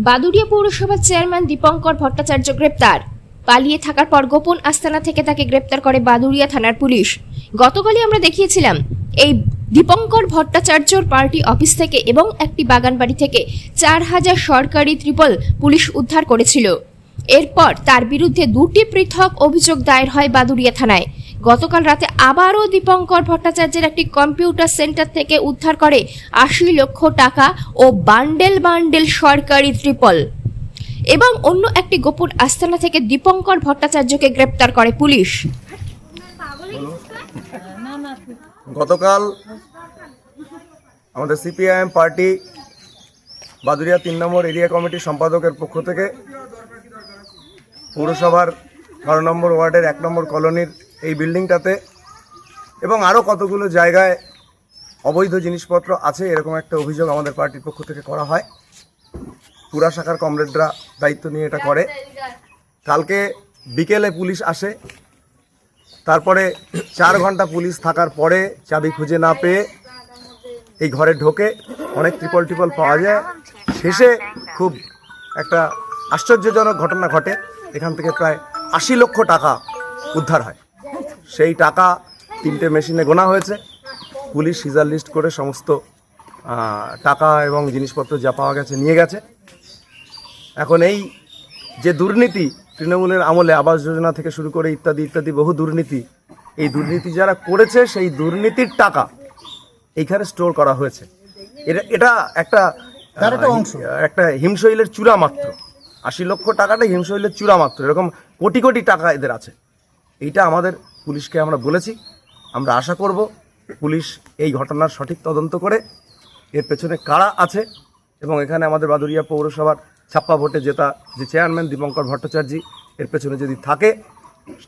বাদুড়িয়া পৌরসভার চেয়ারম্যান দীপঙ্কর ভট্টাচার্য গ্রেপ্তার। পালিয়ে থাকার পর গোপন আস্তানা থেকে তাকে গ্রেপ্তার করে বাদুড়িয়া থানার পুলিশ। গতকালই আমরা দেখিয়েছিলাম এই দীপঙ্কর ভট্টাচার্যর পার্টি অফিস থেকে এবং একটি বাগান বাড়ি থেকে 4000 সরকারি ত্রিপল পুলিশ উদ্ধার করেছিল। এরপর তার বিরুদ্ধে দুটি পৃথক অভিযোগ দায়ের হয় বাদুড়িয়া থানায়। গতকাল রাতে আবারও দীপঙ্কর ভট্টাচার্যের একটি কম্পিউটার সেন্টার থেকে উদ্ধার করে 80 লক্ষ টাকা ও বান্ডেল বান্ডেল সরকারি ত্রিপল এবং অন্য একটি গোপন আস্তানা থেকে দীপঙ্কর ভট্টাচার্যকে গ্রেপ্তার করে পুলিশ। গতকাল আমাদের সিপিআইএম পার্টি বাদুড়িয়া 3 নম্বর এরিয়া কমিটির সম্পাদকের পক্ষ থেকে পৌরসভার 12 নম্বর ওয়ার্ডের 1 নম্বর কলোনির এই বিল্ডিংটাতে এবং আরও কতগুলো জায়গায় অবৈধ জিনিসপত্র আছে এরকম একটা অভিযোগ আমাদের পার্টির পক্ষ থেকে করা হয়। পুরা শাখার কমরেডরা দায়িত্ব নিয়ে এটা করে। কালকে বিকেলে পুলিশ আসে, তারপরে 4 ঘন্টা পুলিশ থাকার পরে চাবি খুঁজে না পেয়ে এই ঘরে ঢোকে, অনেক ত্রিপল পাওয়া যায়। শেষে খুব একটা আশ্চর্যজনক ঘটনা ঘটে, এখান থেকে প্রায় 80 লক্ষ টাকা উদ্ধার হয়। সেই টাকা 3টে মেশিনে গোনা হয়েছে। পুলিশ সিজার লিস্ট করে সমস্ত টাকা এবং জিনিসপত্র যা পাওয়া গেছে নিয়ে গেছে। এখন এই যে দুর্নীতি, তৃণমূলের আমলে আবাস যোজনা থেকে শুরু করে ইত্যাদি বহু দুর্নীতি, এই দুর্নীতি যারা করেছে সেই দুর্নীতির টাকা এইখানে স্টোর করা হয়েছে। এটা একটা হিমশৈলের চূড়া মাত্র। 80 লক্ষ টাকাটা হিমশৈলের চূড়া মাত্র, এরকম কোটি কোটি টাকা এদের আছে। এইটা আমাদের পুলিশকে আমরা বলেছি, আমরা আশা করব পুলিশ এই ঘটনার সঠিক তদন্ত করে এর পেছনে কারা আছে এবং এখানে আমাদের বাদুড়িয়া পৌরসভার ছাপ্পা ভোটে জেতা যে চেয়ারম্যান দীপঙ্কর ভট্টাচার্য এর পেছনে যদি থাকে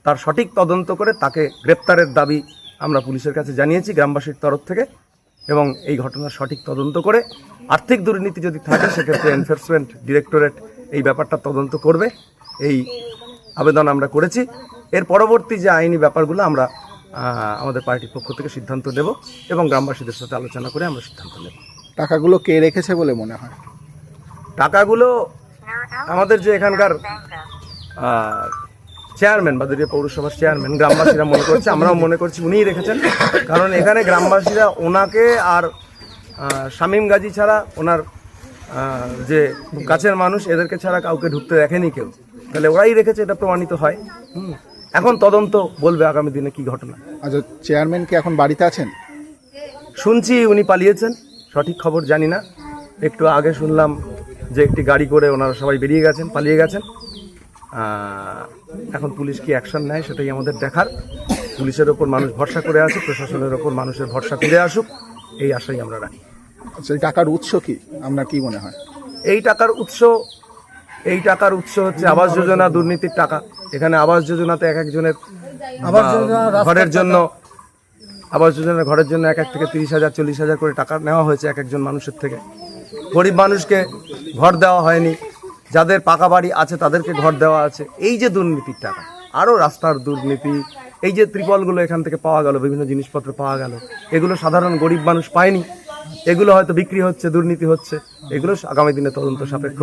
তার সঠিক তদন্ত করে তাকে গ্রেপ্তারের দাবি আমরা পুলিশের কাছে জানিয়েছি গ্রামবাসীর তরফ থেকে। এবং এই ঘটনার সঠিক তদন্ত করে আর্থিক দুর্নীতি যদি থাকে সেক্ষেত্রে এনফোর্সমেন্ট ডিরেক্টরেট এই ব্যাপারটা তদন্ত করবে, এই আবেদন আমরা করেছি। এর পরবর্তী যে আইনি ব্যাপারগুলো আমরা আমাদের পার্টির পক্ষ থেকে সিদ্ধান্ত নেব এবং গ্রামবাসীদের সাথে আলোচনা করে আমরা সিদ্ধান্ত নেব। টাকাগুলো কে রেখেছে বলে মনে হয়? টাকাগুলো আমাদের যে এখানকার চেয়ারম্যান, বাদুড়িয়া পৌরসভার চেয়ারম্যান, গ্রামবাসীরা মনে করছে, আমরাও মনে করছি উনিই রেখেছেন। কারণ এখানে গ্রামবাসীরা ওনাকে আর শামীম গাজী ছাড়া, ওনার যে কাছের মানুষ, এদেরকে ছাড়া কাউকে ঢুকতে দেখেনি কেউ। তাহলে ওরাই রেখেছে, এটা প্রমাণিত হয়। এখন তদন্ত বলবে আগামী দিনে কি ঘটনা। আচ্ছা, চেয়ারম্যান কি এখন বাড়িতে আছেন? শুনছি উনি পালিয়েছেন, সঠিক খবর জানি না। একটু আগে শুনলাম যে একটি গাড়ি করে ওনারা সবাই বেরিয়ে গেছেন, পালিয়ে গেছেন। এখন পুলিশ কি অ্যাকশন নেয় সেটাই আমাদের দেখার। পুলিশের ওপর মানুষ ভরসা করে আছে, প্রশাসনের ওপর মানুষের ভরসা ফিরে আসুক, এই আশাই আমরা রাখি। আচ্ছা, এই টাকার উৎস কি, আপনার কি মনে হয়? এই টাকার উৎস হচ্ছে আবাস যোজনা দুর্নীতির টাকা। এখানে আবাস যোজনাতে এক একজনের ঘরের জন্য, আবাস যোজনার ঘরের জন্য 1 থেকে 30,000 40,000 করে টাকা নেওয়া হয়েছে এক একজন মানুষের থেকে। গরিব মানুষকে ঘর দেওয়া হয়নি, যাদের পাকা বাড়ি আছে তাদেরকে ঘর দেওয়া আছে। এই যে দুর্নীতির টাকা, আরও রাস্তার দুর্নীতি, এই যে ত্রিপলগুলো এখান থেকে পাওয়া গেল, বিভিন্ন জিনিসপত্র পাওয়া গেল, এগুলো সাধারণ গরিব মানুষ পায়নি। এগুলো হয়তো বিক্রি হচ্ছে, দুর্নীতি হচ্ছে। এগুলো আগামী দিনে তদন্ত সাপেক্ষ।